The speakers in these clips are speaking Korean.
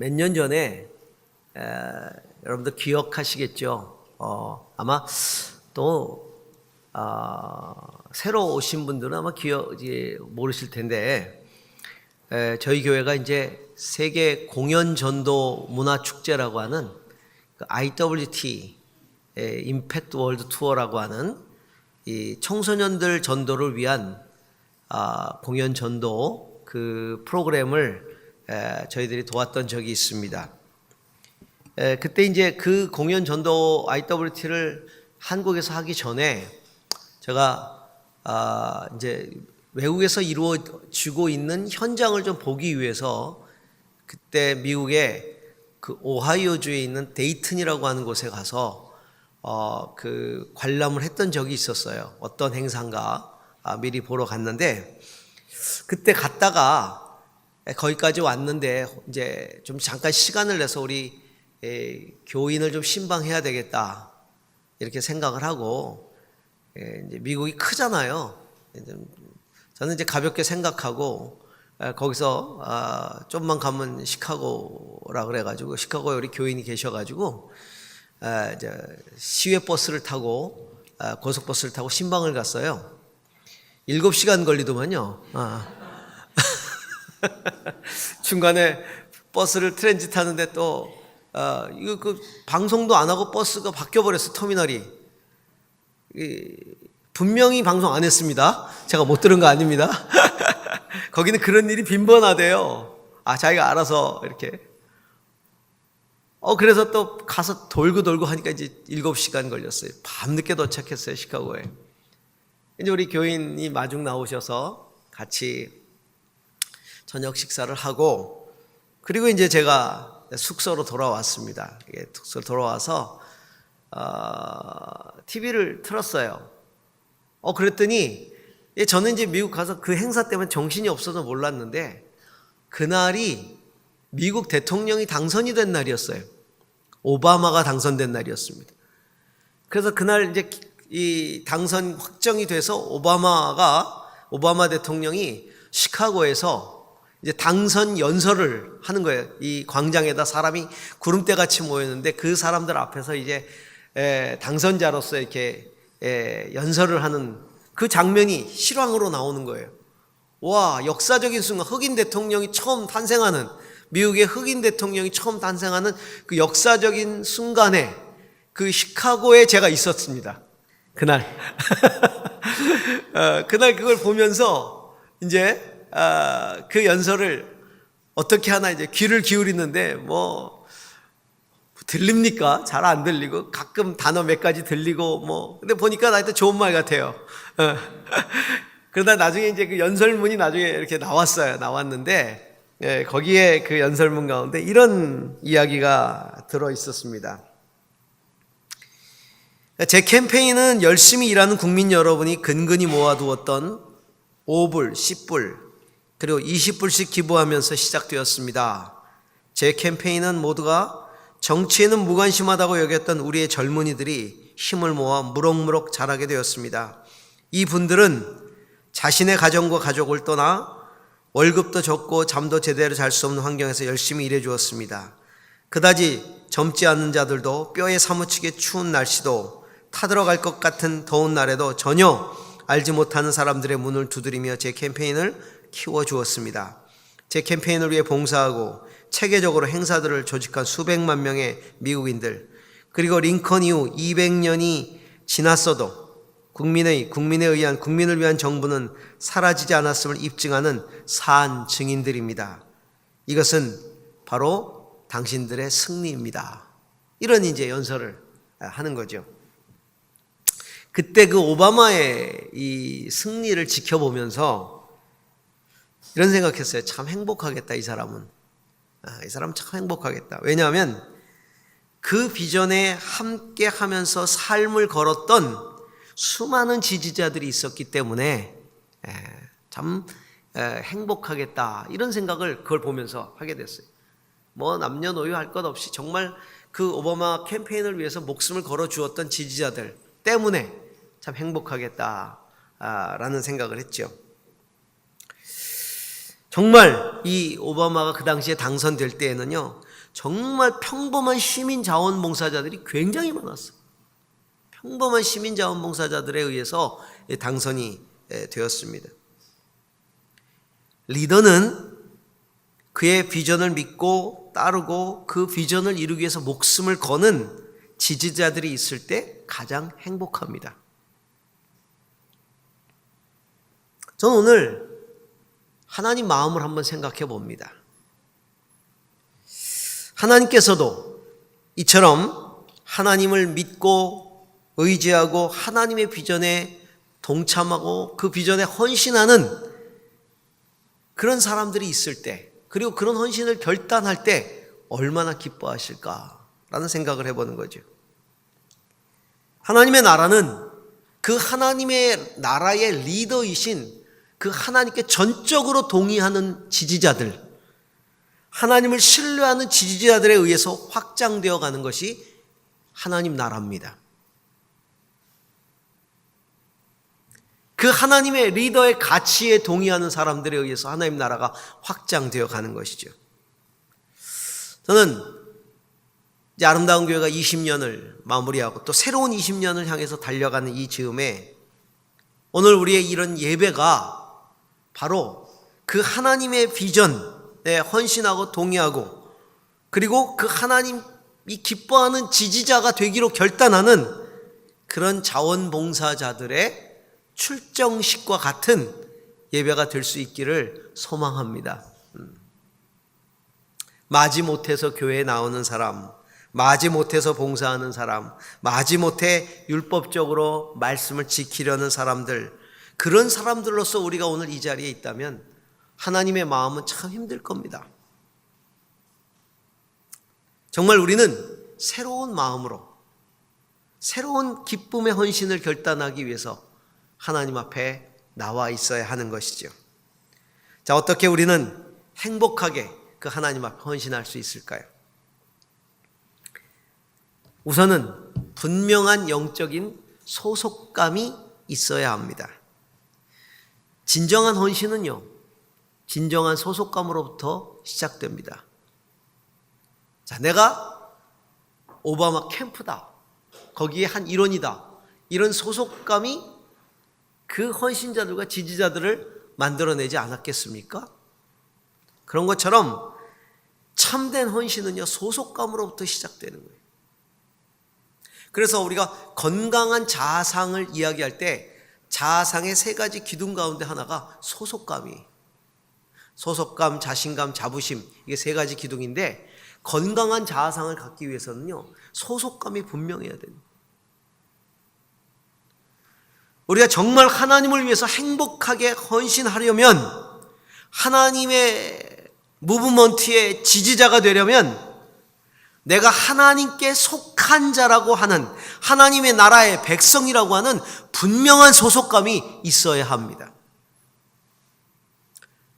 몇 년 전에 여러분들 기억하시겠죠? 아마 또 새로 오신 분들은 아마 모르실 텐데 저희 교회가 이제 세계 공연 전도 문화 축제라고 하는 그 IWT 임팩트 월드 투어라고 하는 이 청소년들 전도를 위한 공연 전도 그 프로그램을 저희들이 도왔던 적이 있습니다. 그때 이제 그 공연 전도 IWT를 한국에서 하기 전에 제가 이제 외국에서 이루어지고 있는 현장을 좀 보기 위해서 그때 미국의 그 오하이오주에 있는 데이튼이라고 하는 곳에 가서 그 관람을 했던 적이 있었어요. 어떤 행사인가 미리 보러 갔는데 그때 갔다가 거기까지 왔는데 이제 좀 잠깐 시간을 내서 우리 교인을 좀 신방해야 되겠다 이렇게 생각을 하고 이제 미국이 크잖아요. 저는 이제 가볍게 생각하고 거기서 좀만 가면 시카고라 그래가지고 시카고에 우리 교인이 계셔가지고 이제 시외 버스를 타고 고속버스를 타고 신방을 갔어요. 7시간 걸리더만요. 중간에 버스를 트랜짓 하는데 또 이거 그 방송도 안 하고 버스가 바뀌어 버렸어. 터미널이 분명히 방송 안 했습니다. 제가 못 들은 거 아닙니다. 거기는 그런 일이 빈번하대요. 자기가 알아서 이렇게 그래서 또 가서 돌고 하니까 이제 7시간 걸렸어요. 밤늦게 도착했어요. 시카고에. 이제 우리 교인이 마중 나오셔서 같이 저녁 식사를 하고 그리고 이제 제가 숙소로 돌아왔습니다. 숙소로 돌아와서 TV를 틀었어요. 그랬더니 저는 이제 미국 가서 그 행사 때문에 정신이 없어서 몰랐는데 그날이 미국 대통령이 당선이 된 날이었어요. 오바마가 당선된 날이었습니다. 그래서 그날 이제 이 당선 확정이 돼서 오바마 대통령이 시카고에서 이제 당선 연설을 하는 거예요. 이 광장에다 사람이 구름대 같이 모였는데 그 사람들 앞에서 이제 당선자로서 이렇게 연설을 하는 그 장면이 실황으로 나오는 거예요. 와, 역사적인 순간, 미국의 흑인 대통령이 처음 탄생하는 그 역사적인 순간에 그 시카고에 제가 있었습니다. 그날. 그날 그걸 보면서 이제 그 연설을 어떻게 하나 이제 귀를 기울이는데 들립니까? 잘 안 들리고 가끔 단어 몇 가지 들리고 근데 보니까 나한테 좋은 말 같아요. 그러다 나중에 이제 그 연설문이 나중에 이렇게 나왔는데 거기에 그 연설문 가운데 이런 이야기가 들어 있었습니다. 제 캠페인은 열심히 일하는 국민 여러분이 근근히 모아두었던 5불, 10불, 그리고 20불씩 기부하면서 시작되었습니다. 제 캠페인은 모두가 정치에는 무관심하다고 여겼던 우리의 젊은이들이 힘을 모아 무럭무럭 자라게 되었습니다. 이 분들은 자신의 가정과 가족을 떠나 월급도 적고 잠도 제대로 잘 수 없는 환경에서 열심히 일해 주었습니다. 그다지 젊지 않은 자들도 뼈에 사무치게 추운 날씨도 타들어갈 것 같은 더운 날에도 전혀 알지 못하는 사람들의 문을 두드리며 제 캠페인을 키워주었습니다. 제 캠페인을 위해 봉사하고 체계적으로 행사들을 조직한 수백만 명의 미국인들, 그리고 링컨 이후 200년이 지났어도 국민을 위한 정부는 사라지지 않았음을 입증하는 산 증인들입니다. 이것은 바로 당신들의 승리입니다. 이런 이제 연설을 하는 거죠. 그때 그 오바마의 이 승리를 지켜보면서 이런 생각했어요. 참 행복하겠다, 이 사람은. 이 사람 참 행복하겠다. 왜냐하면 그 비전에 함께 하면서 삶을 걸었던 수많은 지지자들이 있었기 때문에 참 행복하겠다. 이런 생각을 그걸 보면서 하게 됐어요. 남녀노소 할 것 없이 정말 그 오바마 캠페인을 위해서 목숨을 걸어 주었던 지지자들 때문에 참 행복하겠다라는 생각을 했죠. 정말 이 오바마가 그 당시에 당선될 때에는요, 정말 평범한 시민 자원봉사자들이 굉장히 많았어요. 평범한 시민 자원봉사자들에 의해서 당선이 되었습니다. 리더는 그의 비전을 믿고 따르고 그 비전을 이루기 위해서 목숨을 거는 지지자들이 있을 때 가장 행복합니다. 저는 오늘 하나님 마음을 한번 생각해 봅니다. 하나님께서도 이처럼 하나님을 믿고 의지하고 하나님의 비전에 동참하고 그 비전에 헌신하는 그런 사람들이 있을 때, 그리고 그런 헌신을 결단할 때 얼마나 기뻐하실까라는 생각을 해보는 거죠. 하나님의 나라는 그 하나님의 나라의 리더이신 그 하나님께 전적으로 동의하는 지지자들, 하나님을 신뢰하는 지지자들에 의해서 확장되어 가는 것이 하나님 나라입니다. 그 하나님의 리더의 가치에 동의하는 사람들에 의해서 하나님 나라가 확장되어 가는 것이죠. 저는 이제 아름다운 교회가 20년을 마무리하고 또 새로운 20년을 향해서 달려가는 이 즈음에 오늘 우리의 이런 예배가 바로 그 하나님의 비전에 헌신하고 동의하고 그리고 그 하나님이 기뻐하는 지지자가 되기로 결단하는 그런 자원봉사자들의 출정식과 같은 예배가 될 수 있기를 소망합니다. 마지못해서 교회에 나오는 사람, 마지못해서 봉사하는 사람, 마지못해 율법적으로 말씀을 지키려는 사람들, 그런 사람들로서 우리가 오늘 이 자리에 있다면 하나님의 마음은 참 힘들 겁니다. 정말 우리는 새로운 마음으로 새로운 기쁨의 헌신을 결단하기 위해서 하나님 앞에 나와 있어야 하는 것이죠. 자, 어떻게 우리는 행복하게 그 하나님 앞에 헌신할 수 있을까요? 우선은 분명한 영적인 소속감이 있어야 합니다. 진정한 헌신은요, 진정한 소속감으로부터 시작됩니다. 자, 내가 오바마 캠프다, 거기에 한 일원이다, 이런 소속감이 그 헌신자들과 지지자들을 만들어내지 않았겠습니까? 그런 것처럼 참된 헌신은요, 소속감으로부터 시작되는 거예요. 그래서 우리가 건강한 자아상을 이야기할 때 자아상의 세 가지 기둥 가운데 하나가 소속감이, 소속감, 자신감, 자부심, 이게 세 가지 기둥인데 건강한 자아상을 갖기 위해서는요, 소속감이 분명해야 됩니다. 우리가 정말 하나님을 위해서 행복하게 헌신하려면, 하나님의 무브먼트의 지지자가 되려면 내가 하나님께 속한 자라고 하는, 하나님의 나라의 백성이라고 하는 분명한 소속감이 있어야 합니다.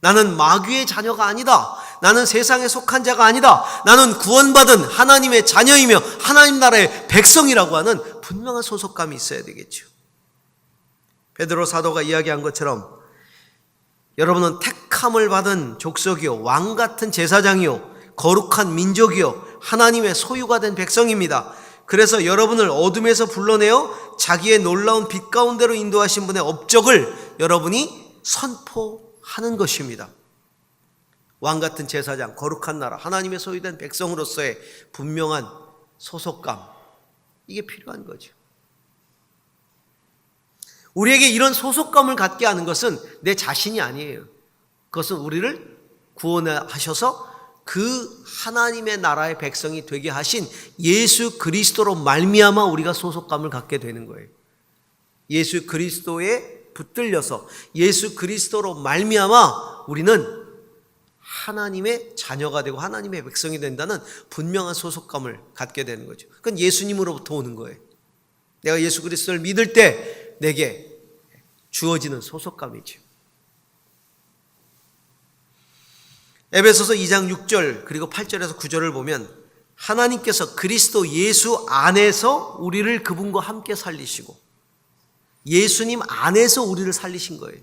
나는 마귀의 자녀가 아니다, 나는 세상에 속한 자가 아니다, 나는 구원받은 하나님의 자녀이며 하나님 나라의 백성이라고 하는 분명한 소속감이 있어야 되겠죠. 베드로 사도가 이야기한 것처럼 여러분은 택함을 받은 족속이요, 왕같은 제사장이요, 거룩한 민족이요, 하나님의 소유가 된 백성입니다. 그래서 여러분을 어둠에서 불러내어 자기의 놀라운 빛 가운데로 인도하신 분의 업적을 여러분이 선포하는 것입니다. 왕같은 제사장, 거룩한 나라, 하나님의 소유된 백성으로서의 분명한 소속감, 이게 필요한 거죠. 우리에게 이런 소속감을 갖게 하는 것은 내 자신이 아니에요. 그것은 우리를 구원하셔서 그 하나님의 나라의 백성이 되게 하신 예수 그리스도로 말미암아 우리가 소속감을 갖게 되는 거예요. 예수 그리스도에 붙들려서 예수 그리스도로 말미암아 우리는 하나님의 자녀가 되고 하나님의 백성이 된다는 분명한 소속감을 갖게 되는 거죠. 그건 예수님으로부터 오는 거예요. 내가 예수 그리스도를 믿을 때 내게 주어지는 소속감이죠. 에베소서 2장 6절 그리고 8절에서 9절을 보면 하나님께서 그리스도 예수 안에서 우리를 그분과 함께 살리시고, 예수님 안에서 우리를 살리신 거예요.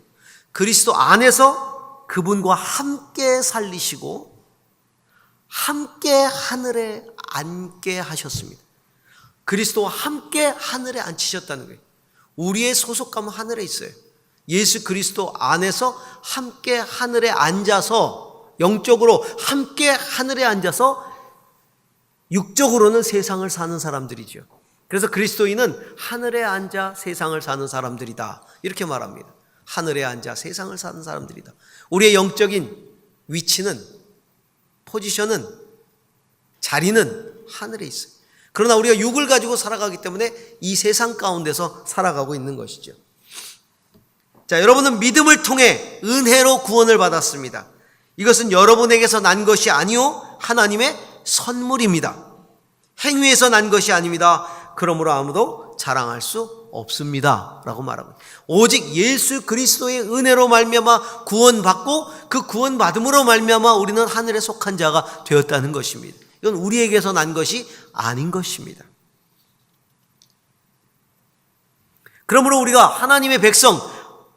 그리스도 안에서 그분과 함께 살리시고 함께 하늘에 앉게 하셨습니다. 그리스도와 함께 하늘에 앉히셨다는 거예요. 우리의 소속감은 하늘에 있어요. 예수 그리스도 안에서 함께 하늘에 앉아서, 영적으로 함께 하늘에 앉아서 육적으로는 세상을 사는 사람들이죠. 그래서 그리스도인은 하늘에 앉아 세상을 사는 사람들이다, 이렇게 말합니다. 하늘에 앉아 세상을 사는 사람들이다. 우리의 영적인 위치는, 포지션은, 자리는 하늘에 있어요. 그러나 우리가 육을 가지고 살아가기 때문에 이 세상 가운데서 살아가고 있는 것이죠. 자, 여러분은 믿음을 통해 은혜로 구원을 받았습니다. 이것은 여러분에게서 난 것이 아니요 하나님의 선물입니다. 행위에서 난 것이 아닙니다. 그러므로 아무도 자랑할 수 없습니다 라고 말합니다. 오직 예수 그리스도의 은혜로 말미암아 구원받고, 그 구원받음으로 말미암아 우리는 하늘에 속한 자가 되었다는 것입니다. 이건 우리에게서 난 것이 아닌 것입니다. 그러므로 우리가 하나님의 백성,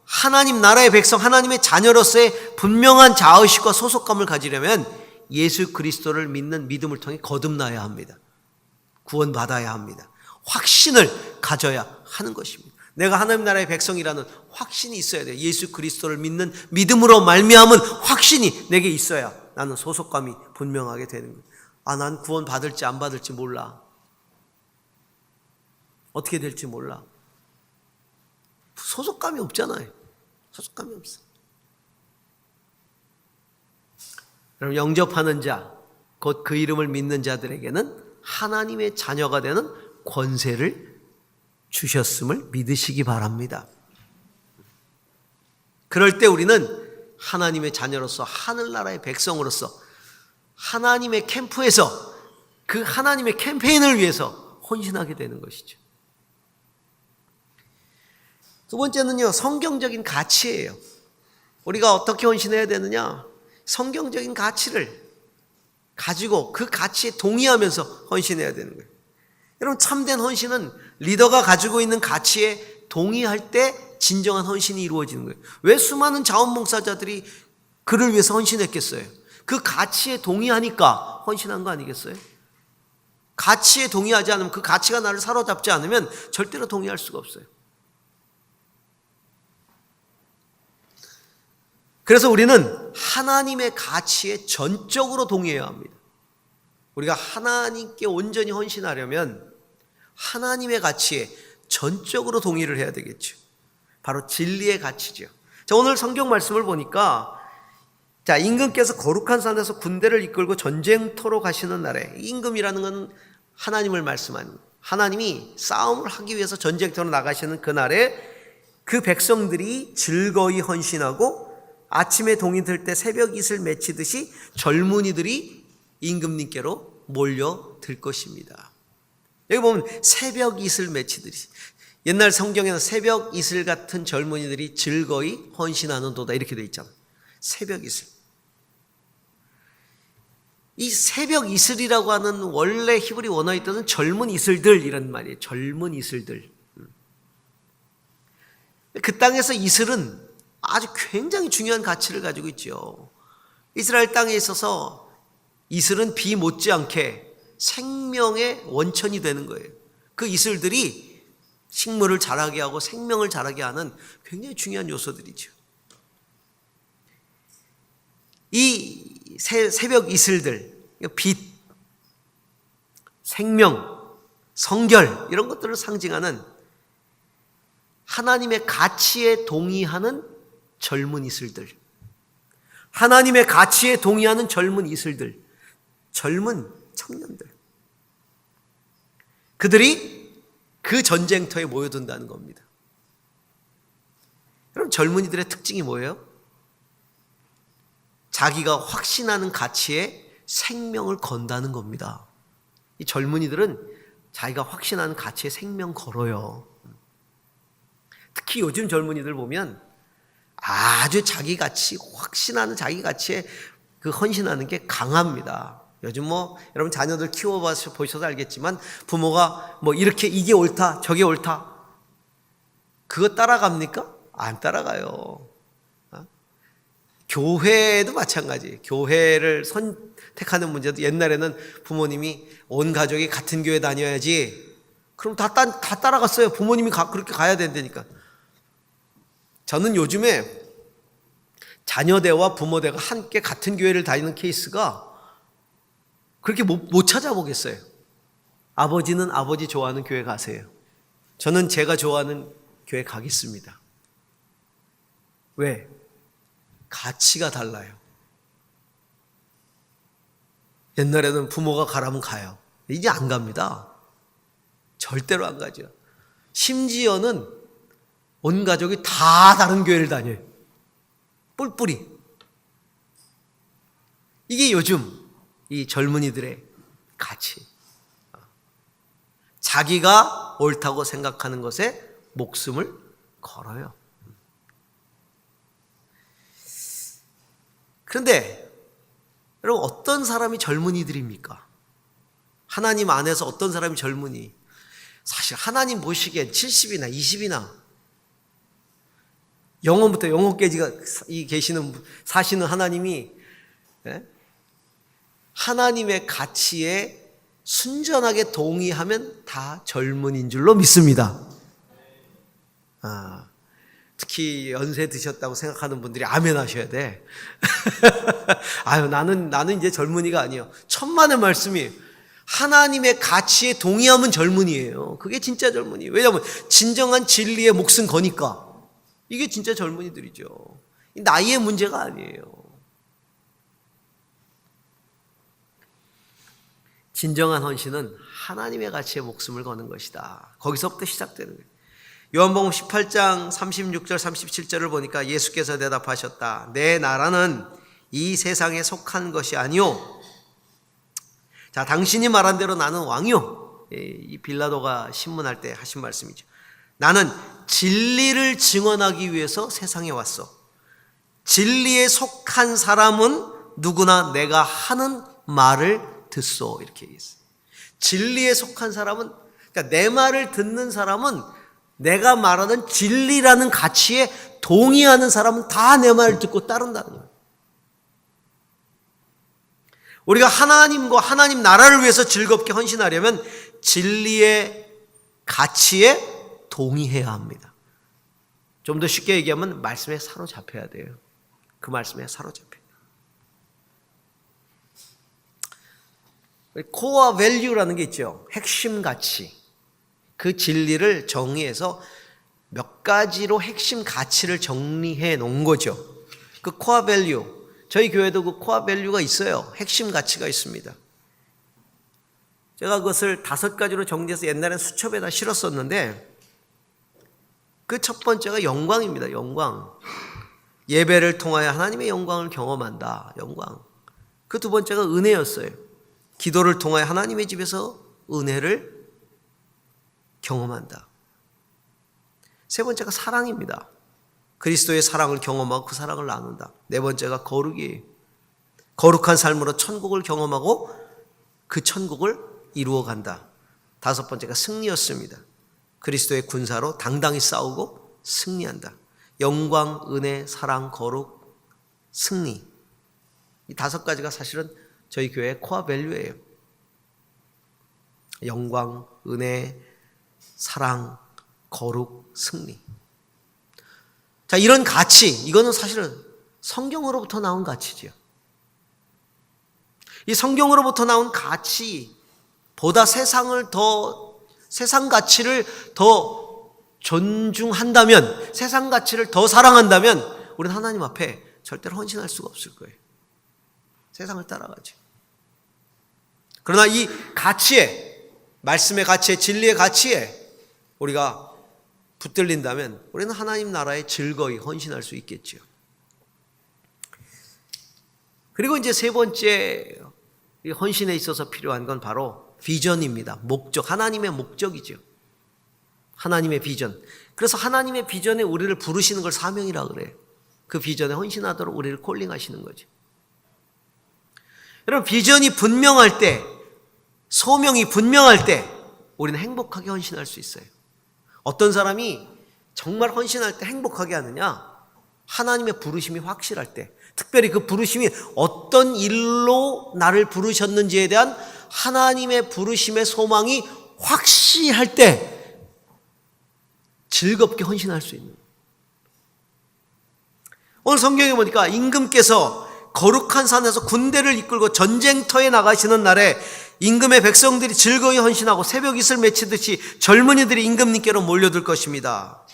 하나님 나라의 백성, 하나님의 자녀로서의 분명한 자의식과 소속감을 가지려면 예수 그리스도를 믿는 믿음을 통해 거듭나야 합니다. 구원받아야 합니다. 확신을 가져야 하는 것입니다. 내가 하나님 나라의 백성이라는 확신이 있어야 돼요. 예수 그리스도를 믿는 믿음으로 말미암은 확신이 내게 있어야 나는 소속감이 분명하게 되는 거예요. 아, 난 구원 받을지 안 받을지 몰라. 어떻게 될지 몰라. 소속감이 없잖아요. 소속감이 없어. 여러분, 영접하는 자, 곧 그 이름을 믿는 자들에게는 하나님의 자녀가 되는 권세를 주셨음을 믿으시기 바랍니다. 그럴 때 우리는 하나님의 자녀로서, 하늘나라의 백성으로서 하나님의 캠프에서 그 하나님의 캠페인을 위해서 헌신하게 되는 것이죠. 두 번째는요, 성경적인 가치예요. 우리가 어떻게 헌신해야 되느냐? 성경적인 가치를 가지고 그 가치에 동의하면서 헌신해야 되는 거예요. 여러분, 참된 헌신은 리더가 가지고 있는 가치에 동의할 때 진정한 헌신이 이루어지는 거예요. 왜 수많은 자원봉사자들이 그를 위해서 헌신했겠어요? 그 가치에 동의하니까 헌신한 거 아니겠어요? 가치에 동의하지 않으면, 그 가치가 나를 사로잡지 않으면 절대로 동의할 수가 없어요. 그래서 우리는 하나님의 가치에 전적으로 동의해야 합니다. 우리가 하나님께 온전히 헌신하려면 하나님의 가치에 전적으로 동의를 해야 되겠죠. 바로 진리의 가치죠. 자, 오늘 성경 말씀을 보니까, 자, 임금께서 거룩한 산에서 군대를 이끌고 전쟁터로 가시는 날에, 임금이라는 건 하나님을 말씀하는, 하나님이 싸움을 하기 위해서 전쟁터로 나가시는 그날에 그 백성들이 즐거이 헌신하고 아침에 동이 들 때 새벽 이슬 맺히듯이 젊은이들이 임금님께로 몰려들 것입니다. 여기 보면 새벽 이슬 맺히듯이, 옛날 성경에는 새벽 이슬 같은 젊은이들이 즐거이 헌신하는 도다 이렇게 되어 있잖아요. 새벽 이슬. 이 새벽 이슬이라고 하는 원래 히브리 원어의 뜻은 젊은 이슬들 이런 말이에요. 젊은 이슬들. 그 땅에서 이슬은 아주 굉장히 중요한 가치를 가지고 있죠. 이스라엘 땅에 있어서 이슬은 비 못지않게 생명의 원천이 되는 거예요. 그 이슬들이 식물을 자라게 하고 생명을 자라게 하는 굉장히 중요한 요소들이죠. 이 새벽 이슬들, 빛, 생명, 성결 이런 것들을 상징하는 하나님의 가치에 동의하는 젊은 이슬들, 하나님의 가치에 동의하는 젊은 이슬들, 젊은 청년들, 그들이 그 전쟁터에 모여든다는 겁니다. 여러분, 젊은이들의 특징이 뭐예요? 자기가 확신하는 가치에 생명을 건다는 겁니다. 이 젊은이들은 자기가 확신하는 가치에 생명 걸어요. 특히 요즘 젊은이들 보면 아주 자기 가치, 확신하는 자기 가치에 그 헌신하는 게 강합니다. 요즘 여러분 자녀들 키워보셔서 알겠지만 부모가 이렇게 이게 옳다, 저게 옳다. 그거 따라갑니까? 안 따라가요. 교회도 마찬가지. 교회를 선택하는 문제도 옛날에는 부모님이 온 가족이 같은 교회 다녀야지. 그럼 다 따라갔어요. 부모님이 그렇게 가야 된다니까. 저는 요즘에 자녀대와 부모대가 함께 같은 교회를 다니는 케이스가 그렇게 못 찾아보겠어요. 아버지는 아버지 좋아하는 교회 가세요. 저는 제가 좋아하는 교회 가겠습니다. 왜? 가치가 달라요. 옛날에는 부모가 가라면 가요. 이제 안 갑니다. 절대로 안 가죠. 심지어는 온 가족이 다 다른 교회를 다녀요. 뿔뿔이. 이게 요즘 이 젊은이들의 가치. 자기가 옳다고 생각하는 것에 목숨을 걸어요. 그런데 여러분, 어떤 사람이 젊은이들입니까? 하나님 안에서 어떤 사람이 젊은이? 사실 하나님 보시기엔 70이나 20이나 영원부터 영원까지 사시는 하나님이 하나님의 가치에 순전하게 동의하면 다 젊은인 줄로 믿습니다. 특히 연세 드셨다고 생각하는 분들이 아멘 하셔야 돼. 아유, 나는 이제 젊은이가 아니에요. 천만의 말씀이 하나님의 가치에 동의하면 젊은이에요. 그게 진짜 젊은이. 왜냐하면 진정한 진리에 목숨 거니까. 이게 진짜 젊은이들이죠. 나이의 문제가 아니에요. 진정한 헌신은 하나님의 가치에 목숨을 거는 것이다. 거기서부터 시작되는 거예요. 요한복음 18장 36절 37절을 보니까 예수께서 대답하셨다. 내 나라는 이 세상에 속한 것이 아니요. 자, 당신이 말한 대로 나는 왕이요. 이 빌라도가 신문할 때 하신 말씀이죠. 나는 진리를 증언하기 위해서 세상에 왔어. 진리에 속한 사람은 누구나 내가 하는 말을 듣소. 이렇게 얘기했어요. 진리에 속한 사람은, 그러니까 내 말을 듣는 사람은 내가 말하는 진리라는 가치에 동의하는 사람은 다 내 말을 듣고 따른다는 거예요. 우리가 하나님과 하나님 나라를 위해서 즐겁게 헌신하려면 진리의 가치에 동의해야 합니다. 좀 더 쉽게 얘기하면 말씀에 사로잡혀야 돼요. 그 말씀에 사로잡혀야 돼요. 코어 밸류라는 게 있죠. 핵심 가치. 그 진리를 정의해서 몇 가지로 핵심 가치를 정리해 놓은 거죠. 그 코어 밸류. 저희 교회도 그 코어 밸류가 있어요. 핵심 가치가 있습니다. 제가 그것을 5가지로 정리해서 옛날엔 수첩에다 실었었는데 그 첫 번째가 영광입니다. 영광. 예배를 통하여 하나님의 영광을 경험한다. 영광. 그 두 번째가 은혜였어요. 기도를 통하여 하나님의 집에서 은혜를 경험한다. 세 번째가 사랑입니다. 그리스도의 사랑을 경험하고 그 사랑을 나눈다. 네 번째가 거룩이에요. 거룩한 삶으로 천국을 경험하고 그 천국을 이루어간다. 5번째가 승리였습니다. 그리스도의 군사로 당당히 싸우고 승리한다. 영광, 은혜, 사랑, 거룩, 승리. 이 5가지가 사실은 저희 교회의 코어 밸류예요. 영광, 은혜, 사랑, 거룩, 승리. 자, 이런 가치, 이거는 사실은 성경으로부터 나온 가치죠. 이 성경으로부터 나온 가치보다 세상 가치를 더 존중한다면, 세상 가치를 더 사랑한다면 우리는 하나님 앞에 절대로 헌신할 수가 없을 거예요. 세상을 따라가죠. 그러나 이 가치에, 말씀의 가치에, 진리의 가치에 우리가 붙들린다면 우리는 하나님 나라에 즐거이 헌신할 수 있겠죠. 그리고 이제 세 번째 헌신에 있어서 필요한 건 바로 비전입니다. 목적, 하나님의 목적이죠. 하나님의 비전. 그래서 하나님의 비전에 우리를 부르시는 걸 사명이라 그래요. 그 비전에 헌신하도록 우리를 콜링하시는 거죠. 여러분, 비전이 분명할 때, 소명이 분명할 때 우리는 행복하게 헌신할 수 있어요. 어떤 사람이 정말 헌신할 때 행복하게 하느냐? 하나님의 부르심이 확실할 때, 특별히 그 부르심이 어떤 일로 나를 부르셨는지에 대한 하나님의 부르심의 소망이 확실할 때 즐겁게 헌신할 수 있는. 오늘 성경에 보니까 임금께서 거룩한 산에서 군대를 이끌고 전쟁터에 나가시는 날에 임금의 백성들이 즐거이 헌신하고 새벽 이슬 맺히듯이 젊은이들이 임금님께로 몰려들 것입니다.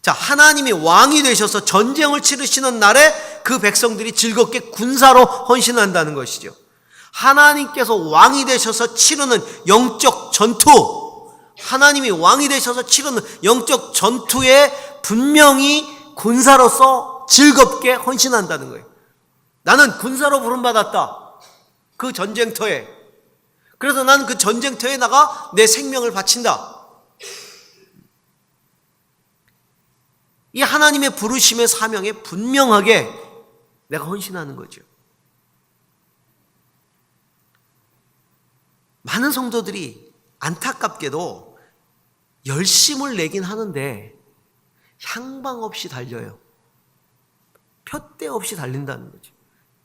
자, 하나님이 왕이 되셔서 전쟁을 치르시는 날에 그 백성들이 즐겁게 군사로 헌신한다는 것이죠. 하나님께서 왕이 되셔서 치르는 영적 전투, 하나님이 왕이 되셔서 치르는 영적 전투에 분명히 군사로서 즐겁게 헌신한다는 거예요. 나는 군사로 부름받았다. 그 전쟁터에. 그래서 나는 그 전쟁터에 나가 내 생명을 바친다. 이 하나님의 부르심의 사명에 분명하게 내가 헌신하는 거죠. 많은 성도들이 안타깝게도 열심을 내긴 하는데 향방 없이 달려요. 푯대 없이 달린다는 거죠.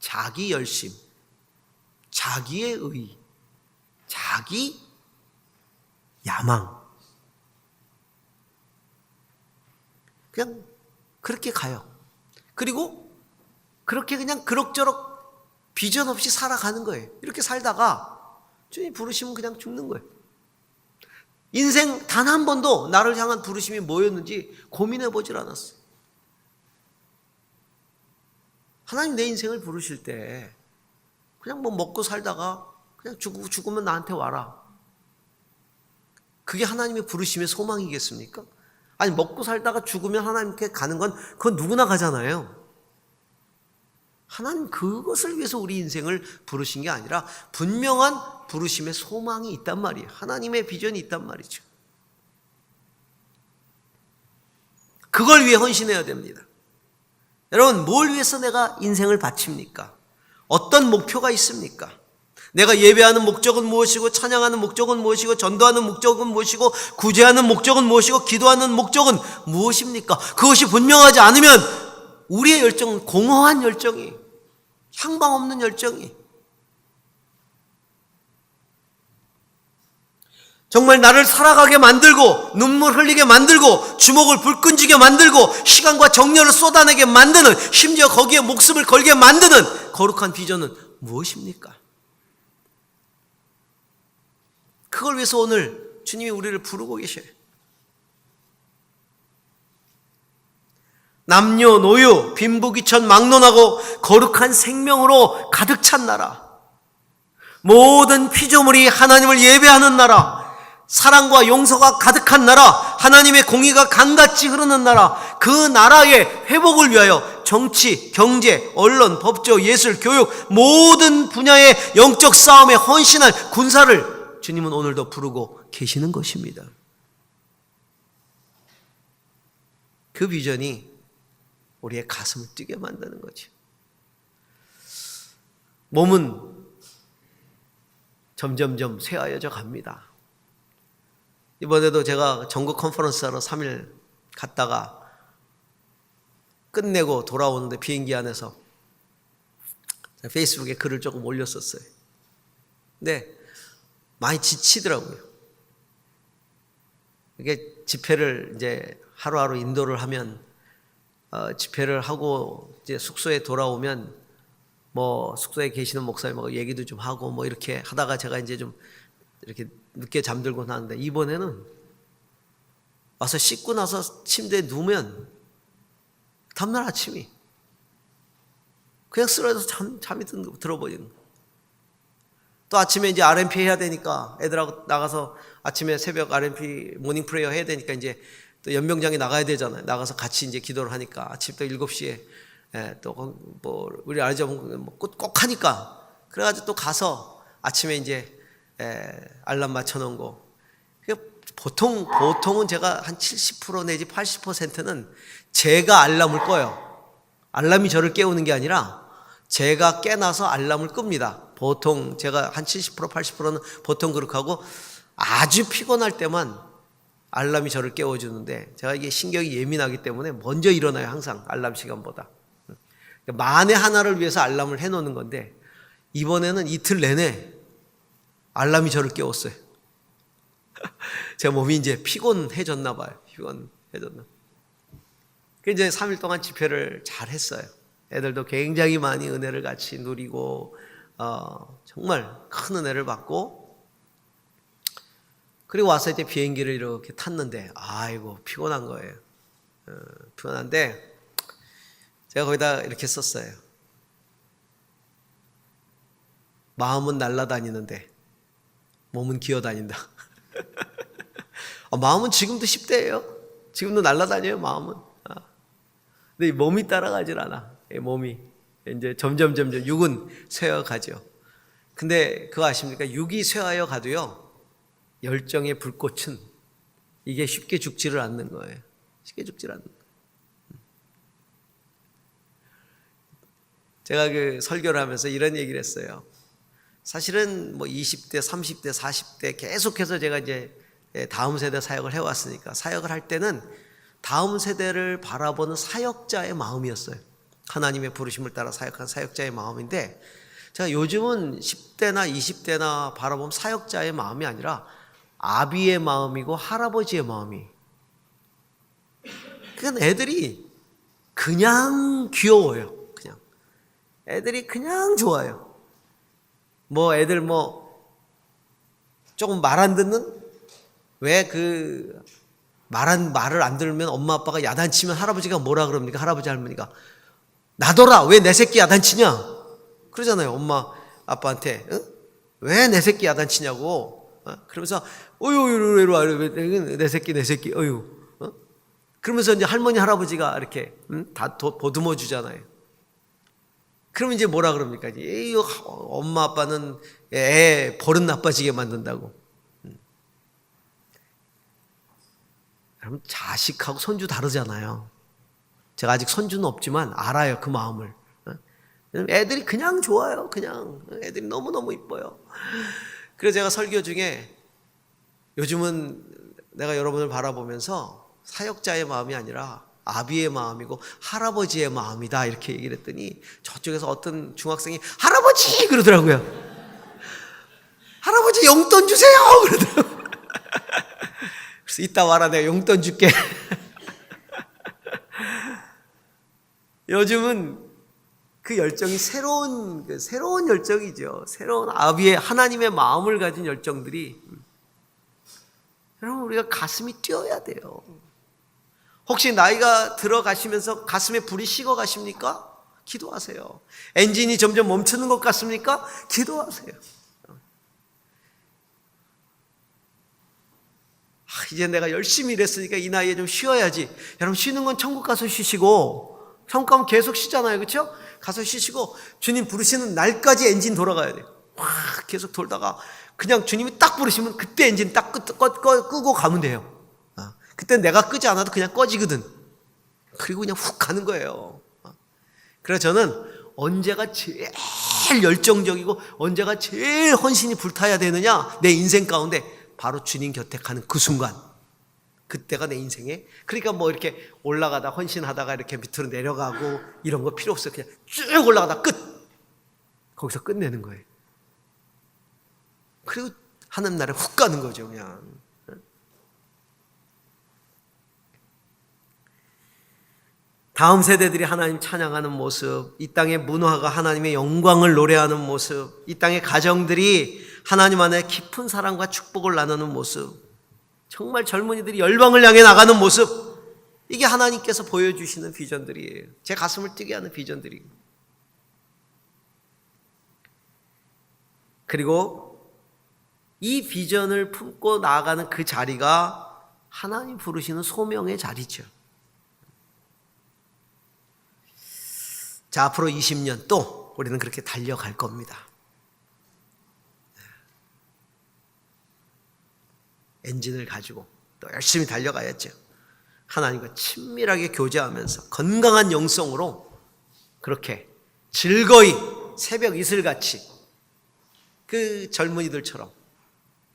자기 열심, 자기의 의, 자기 야망. 그냥 그렇게 가요. 그리고 그렇게 그냥 그럭저럭 비전 없이 살아가는 거예요. 이렇게 살다가 주님 부르시면 그냥 죽는 거예요. 인생 단 한 번도 나를 향한 부르심이 뭐였는지 고민해 보질 않았어요. 하나님 내 인생을 부르실 때 그냥 뭐 먹고 살다가 그냥 죽으면 나한테 와라. 그게 하나님의 부르심의 소망이겠습니까? 아니 먹고 살다가 죽으면 하나님께 가는 건 그건 누구나 가잖아요. 하나님 그것을 위해서 우리 인생을 부르신 게 아니라 분명한 부르심의 소망이 있단 말이에요. 하나님의 비전이 있단 말이죠. 그걸 위해 헌신해야 됩니다. 여러분, 뭘 위해서 내가 인생을 바칩니까? 어떤 목표가 있습니까? 내가 예배하는 목적은 무엇이고, 찬양하는 목적은 무엇이고, 전도하는 목적은 무엇이고, 구제하는 목적은 무엇이고, 기도하는 목적은 무엇입니까? 그것이 분명하지 않으면 우리의 열정은 공허한 열정이, 향방 없는 열정이, 정말 나를 살아가게 만들고 눈물 흘리게 만들고 주먹을 불끈지게 만들고 시간과 정열을 쏟아내게 만드는, 심지어 거기에 목숨을 걸게 만드는 거룩한 비전은 무엇입니까? 그걸 위해서 오늘 주님이 우리를 부르고 계셔요. 남녀노유 빈부귀천 막론하고 거룩한 생명으로 가득 찬 나라, 모든 피조물이 하나님을 예배하는 나라, 사랑과 용서가 가득한 나라, 하나님의 공의가 강같이 흐르는 나라, 그 나라의 회복을 위하여 정치, 경제, 언론, 법조, 예술, 교육 모든 분야의 영적 싸움에 헌신할 군사를 주님은 오늘도 부르고 계시는 것입니다. 그 비전이 우리의 가슴을 뛰게 만드는 거죠. 몸은 점점점 쇠하여져 갑니다. 이번에도 제가 전국 컨퍼런스 하러 3일 갔다가 끝내고 돌아오는데 비행기 안에서 페이스북에 글을 조금 올렸었어요. 근데 많이 지치더라고요. 이게 집회를 이제 하루하루 인도를 하면 집회를 하고 이제 숙소에 돌아오면 뭐 숙소에 계시는 목사님하고 얘기도 좀 하고 뭐 이렇게 하다가 제가 이제 좀 이렇게 늦게 잠들고 나는데, 이번에는 와서 씻고 나서 침대에 누우면 다음날 아침이 그냥 쓰러져서 잠이 들어버리는 거예요. 또 아침에 이제 RMP 해야 되니까 애들하고 나가서 아침에 새벽 RMP 모닝 프레이어 해야 되니까 이제 또 연병장에 나가야 되잖아요. 나가서 같이 이제 기도를 하니까 아침 또 7시에 또 뭐 우리 아르자분 꼭 하니까, 그래가지고 또 가서 아침에 이제 알람 맞춰놓은 거. 보통은 제가 한 70% 내지 80%는 제가 알람을 꺼요. 알람이 저를 깨우는 게 아니라 제가 깨나서 알람을 끕니다. 보통 제가 한 70% 80%는 보통 그렇게 하고, 아주 피곤할 때만 알람이 저를 깨워주는데 제가 이게 신경이 예민하기 때문에 먼저 일어나요. 항상 알람 시간보다. 만에 하나를 위해서 알람을 해놓는 건데 이번에는 이틀 내내 알람이 저를 깨웠어요. 제 몸이 이제 피곤해졌나 봐요. 피곤해졌나. 이제 3일 동안 집회를 잘 했어요. 애들도 굉장히 많이 은혜를 같이 누리고 정말 큰 은혜를 받고, 그리고 와서 이제 비행기를 이렇게 탔는데 아이고 피곤한 거예요. 피곤한데 제가 거기다 이렇게 썼어요. 마음은 날아다니는데 몸은 기어다닌다. 마음은 지금도 10대예요. 지금도 날아다녀요, 마음은. 근데 이 몸이 따라가질 않아. 몸이 이제 점점 육은 쇠어 가죠. 근데 그거 아십니까? 육이 쇠하여 가도요, 열정의 불꽃은 이게 쉽게 죽지를 않는 거예요. 쉽게 죽지를 않는 거예요. 제가 그 설교를 하면서 이런 얘기를 했어요. 사실은 뭐 20대, 30대, 40대 계속해서 제가 이제 다음 세대 사역을 해왔으니까 사역을 할 때는 다음 세대를 바라보는 사역자의 마음이었어요. 하나님의 부르심을 따라 사역한 사역자의 마음인데, 제가 요즘은 10대나 20대나 바라보면 사역자의 마음이 아니라 아비의 마음이고 할아버지의 마음이. 그러니까 애들이 그냥 귀여워요. 그냥 애들이 그냥 좋아요. 뭐 애들 뭐 조금 말 안 듣는, 왜 그 말을 안 들으면 엄마 아빠가 야단치면 할아버지가 뭐라 그럽니까? 할아버지 할머니가 나더라, 왜 내 새끼 야단치냐 그러잖아요. 엄마 아빠한테. 왜 내 새끼 야단치냐고. 그러면서 어유 이리 와, 내 새끼 어유. 그러면서 이제 할머니 할아버지가 이렇게 다 보듬어 주잖아요. 그러면 이제 뭐라 그럽니까? 엄마 아빠는 애 버릇 나빠지게 만든다고. 그럼 자식하고 손주 다르잖아요. 제가 아직 손주는 없지만 알아요, 그 마음을. 애들이 그냥 좋아요. 그냥 애들이 너무너무 이뻐요. 그래서 제가 설교 중에 요즘은 내가 여러분을 바라보면서 사역자의 마음이 아니라 아비의 마음이고 할아버지의 마음이다, 이렇게 얘기를 했더니 저쪽에서 어떤 중학생이 할아버지 그러더라고요. 할아버지 용돈 주세요 그러더라고요. 그래서 이따 와라, 내가 용돈 줄게. 요즘은 그 열정이 새로운 열정이죠. 새로운 아비의, 하나님의 마음을 가진 열정들이. 여러분, 우리가 가슴이 뛰어야 돼요. 혹시 나이가 들어가시면서 가슴에 불이 식어 가십니까? 기도하세요. 엔진이 점점 멈추는 것 같습니까? 기도하세요. 이제 내가 열심히 일했으니까 이 나이에 좀 쉬어야지. 여러분, 쉬는 건 천국 가서 쉬시고, 천국 가면 계속 쉬잖아요, 그렇죠? 가서 쉬시고 주님 부르시는 날까지 엔진 돌아가야 돼요. 계속 돌다가 그냥 주님이 딱 부르시면 그때 엔진 딱 끄고 가면 돼요. 그때 내가 끄지 않아도 그냥 꺼지거든. 그리고 그냥 훅 가는 거예요. 그래서 저는 언제가 제일 열정적이고 언제가 제일 헌신이 불타야 되느냐, 내 인생 가운데 바로 주님 곁에 가는 그 순간, 그때가 내 인생에. 그러니까 뭐 이렇게 올라가다 헌신하다가 이렇게 밑으로 내려가고 이런 거 필요 없어요. 그냥 쭉 올라가다 끝, 거기서 끝내는 거예요. 그리고 하나님 나라에 훅 가는 거죠. 그냥 다음 세대들이 하나님 찬양하는 모습, 이 땅의 문화가 하나님의 영광을 노래하는 모습, 이 땅의 가정들이 하나님 안에 깊은 사랑과 축복을 나누는 모습, 정말 젊은이들이 열방을 향해 나가는 모습, 이게 하나님께서 보여주시는 비전들이에요. 제 가슴을 뛰게 하는 비전들이에요. 그리고 이 비전을 품고 나아가는 그 자리가 하나님 부르시는 소명의 자리죠. 자, 앞으로 20년 또 우리는 그렇게 달려갈 겁니다. 엔진을 가지고 또 열심히 달려가야죠. 하나님과 친밀하게 교제하면서 건강한 영성으로 그렇게 즐거이 새벽 이슬같이 그 젊은이들처럼,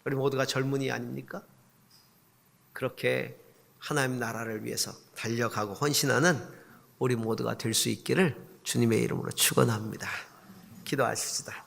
우리 모두가 젊은이 아닙니까? 그렇게 하나님 나라를 위해서 달려가고 헌신하는 우리 모두가 될 수 있기를 주님의 이름으로 축원합니다. 기도하십시다.